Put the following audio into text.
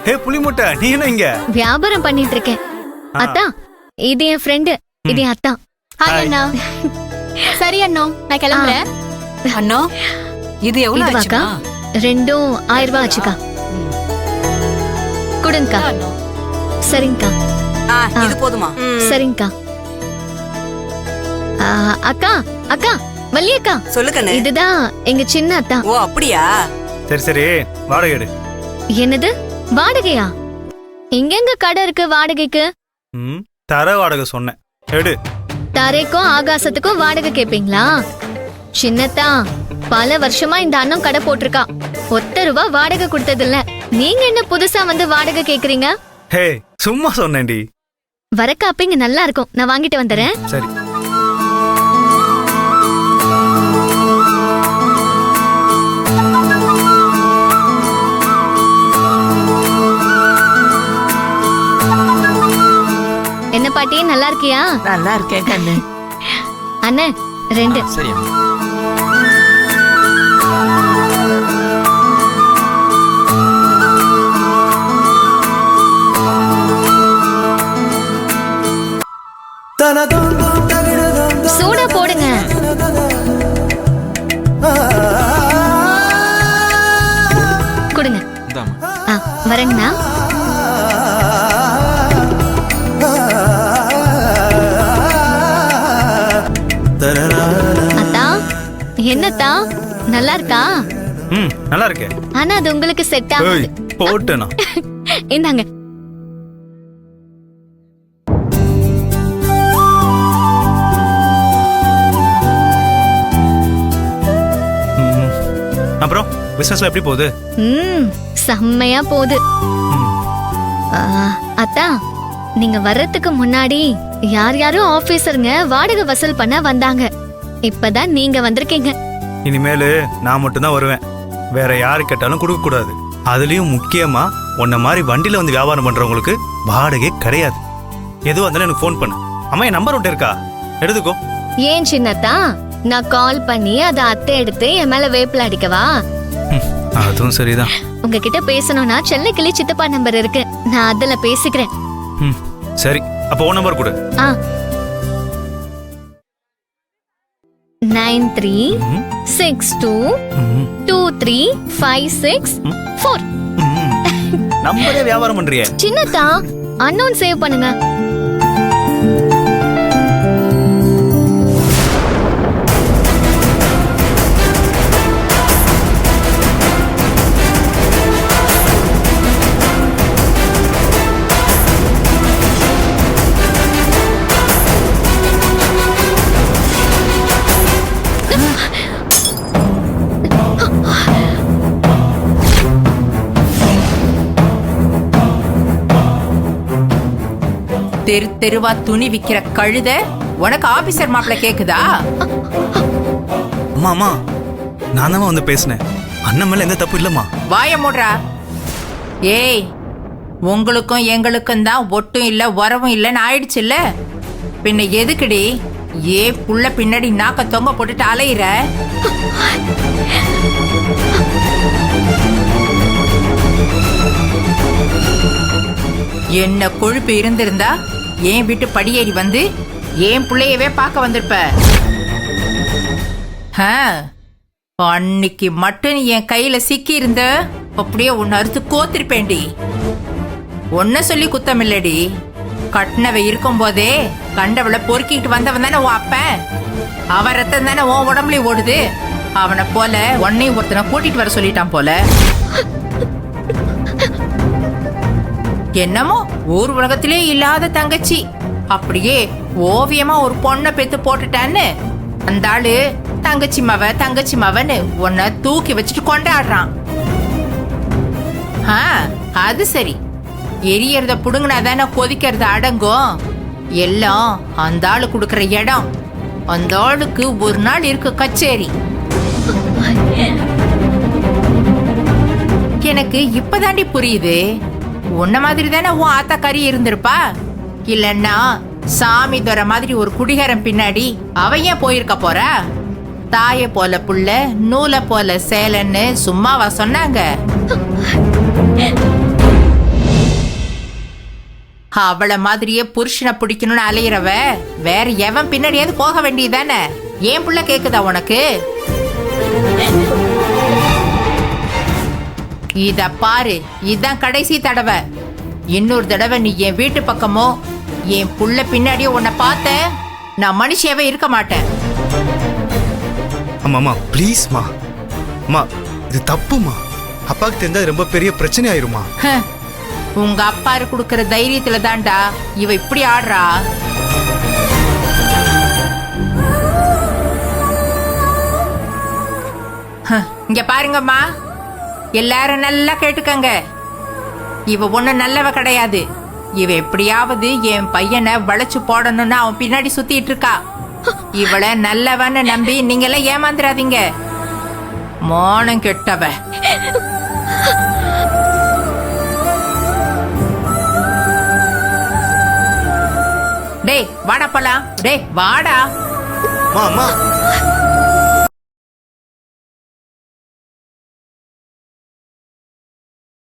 ஹே புளிமுட்டை, நீ என்ன இங்க? வியாபாரம் பண்ணிட்டு இருக்கேன். அத்தா, இது என் ஃப்ரெண்டு, இது என் அத்தா. ஹாய் அண்ணா. சரி அண்ணா, நான் கிளம்புறேன். அண்ணா, இது எவ்வளவு ஆச்சுக்கா? ரெண்டும் 1000 ரூபாய் ஆச்சுக்கா. கொடுங்கக்கா. சரிங்கக்கா. இது போதுமா? சரிங்கக்கா. அக்கா, அக்கா, மல்லி அக்கா. சொல்லுக்கண்ணே. இதுதான் எங்க சின்ன அத்தா. ஓ அப்படியா? சரி சரி, வாடகை எடு. என்னது வாடகையா? எங்கெங்க கடை இருக்கு வாடகைக்கு? தர வாடகை சொன்னேன், எடு. தரைக்கும் ஆகாசத்துக்கும் வாடகை கேப்பீங்களா? சின்னத்தா, பல வருஷமா இந்த அண்ணன் கடை போட்டிருக்கா. ஒத்த ரூபா வாடகை கொடுத்தது இல்ல. நீங்க என்ன புதுசா வந்து வாடகை கேக்குறீங்க? ஹே, சும்மா சொன்னேன்டி. வர காப்பிங்க நல்லா இருக்கும், நான் வாங்கிட்டு வந்துறேன். சரி. என்ன பாட்டி, நல்லா இருக்கியா? நல்லா இருக்கேன் கண்ணு. அண்ணே 2. சரி. சூடா போடுங்க. கொடுங்க. வரேங்கண்ணா. அத்தா, என்னத்தா நல்லா இருக்கா? நல்லா இருக்கே. ஆனா அது உங்களுக்கு செட் ஆகுது. போட்டேனா? இந்தாங்க. அப்புறம் பிசினஸ்ல எப்படி போகுது? செம்மையா போகுது. அத்தா, நீங்க வர்றதுக்கு முன்னாடி யார் யாரும் ஆபீசருங்க வாடகை வசூல் பண்ண வந்தாங்க. இப்பதான் நீங்க வந்திருக்கீங்க. இனிமேலு நான் மட்டும்தான் வருவேன், வேற யாரு கேட்டாலும் கொடுக்க கூடாது. அதுலயும் முக்கியமா உன்ன மாதிரி வண்டியில வந்து வியாபாரம் பண்றவங்களுக்கு வாடகை கிடையாது. எதுவும் இருந்தாலும் எனக்கு ஃபோன் பண்ணு. அம்மா, என் நம்பர் விட்டு இருக்கா, எடுத்துக்கோ. ஏன் சின்னத்தா, நான் கால் பண்ணி அதை அத்தை எடுத்து என் மேல வேப்பில அடிக்கவா? அதுவும் சரிதான். உங்ககிட்ட பேசணும்னா செல்ல கிளி சித்தப்பா நம்பர் இருக்கு, நான் அதுல பேசிக்கிறேன். சரி, அப்போ உன் நம்பர் கொடு. 93622356 நம்பரே வியாபாரம் பண்றியே. சின்னத்தா, அன்னோன் சேவ் பண்ணுங்க. தெரு தெருவா துணி விக்கிற கழுத உனக்கு ஆபீசர் மாப்பிள்ள கேக்குதா? அம்மா அம்மா, நான் தான் வந்து பேசினேன். அண்ணன் மேல எந்த தப்பு இல்லம்மா. வாய மூடுறா. ஏய், உங்களுக்கும் எங்களுக்கும் தான் ஒட்டும் இல்ல வரவும் இல்லன்னு ஆயிடுச்சு இல்ல? பின்ன எதுக்குடி ஏ புள்ள பின்னாடி நாக்க தொங்க போட்டுட்டு அலையிற? என்ன கொழுப்பு இருந்திருந்தா ஏன் வீட்டு படியேறி வந்து ஏன் பிள்ளையவே பார்க்க வந்திருப்ப. அன்னைக்கு மட்டும் நீ என் கையில சிக்கி இருந்த அப்படியே உன்னை அறுத்து கோத்திருப்பேண்டி. ஒன்ன சொல்லி குத்தம் இல்லடி, கட்டினவை இருக்கும் போதே கண்டவளை பொறுக்கிட்டு வந்தவன் தானே உன் அப்ப. அவன் ரத்தம் தானே உன் உடம்புலயும் ஓடுது. அவனை போல உன்னையும் ஒருத்தனை கூட்டிட்டு வர சொல்லிட்டான் போல. என்னமோ ஊர் உலகத்திலே இல்லாத தங்கச்சி அப்படியே ஓவியமா ஒரு பொண்ணை பெத்து போட்டுட்டான்னு அந்த ஆளு தங்கச்சி மவன்னு உன்னை தூக்கி வச்சுட்டு கொண்டாடுறான். அது சரி, எரியறத புடுங்கினாதானே கொதிக்கிறத அடங்கும். எல்லாம் அந்த ஆளு குடுக்கற இடம். அந்த ஆளுக்கு ஒரு நாள் இருக்கு கச்சேரி. எனக்கு இப்பதாண்டி புரியுது, உன்ன மாதிரி தானே உன் ஆத்தா கறி இருந்திருப்பா. இல்லன்னா சாமி துறை மாதிரி ஒரு குடிகாரன் பின்னாடி அவ ஏன் போயிருக்க போறா? தாய போல புள்ள நூலை போல சேலன்னு சும்மாவா சொன்னாங்க? அவள மாதிரியே புருஷனை பிடிக்கணும்னு அலையிறவ வேற எவன் பின்னாடியாவது போக வேண்டியதானே? ஏன் புள்ள கேக்குதா உனக்கு? இத பாரு, இதான் கடைசி தடவை. இன்னொரு தடவை நீ என் வீட்டு பக்கமோ என் புள்ள பின்னாடியோ உன்னை பார்த்த, நான் மனுஷியாவே இருக்க மாட்டேன். அம்மா ப்ளீஸ்மா. அம்மா இது தப்புமா. அப்பாவுக்கு தெரிஞ்சா ரொம்ப பெரிய பிரச்சனை ஆயிருமா. உங்க அப்பாரு குடுக்கற தைரியத்துல தான்டா இவ இப்படி ஆடுறா. இங்க பாருங்கம்மா, எல்லாரும் நல்லா கேட்டுக்கங்க. இவ ஒண்ணு நல்லவ கிடையாது. இவ எப்படியாவது என் பையனை வளைச்சு போடணும்னு அவன் பின்னாடி சுத்திட்டு இருக்கா. இவள நல்லவன்னு நம்பி நீங்க எல்லாம் ஏமாந்துடாதீங்க. மோனம் கெட்டவ. டேய் வாடா போலாம். டேய் வாடா. அம்மா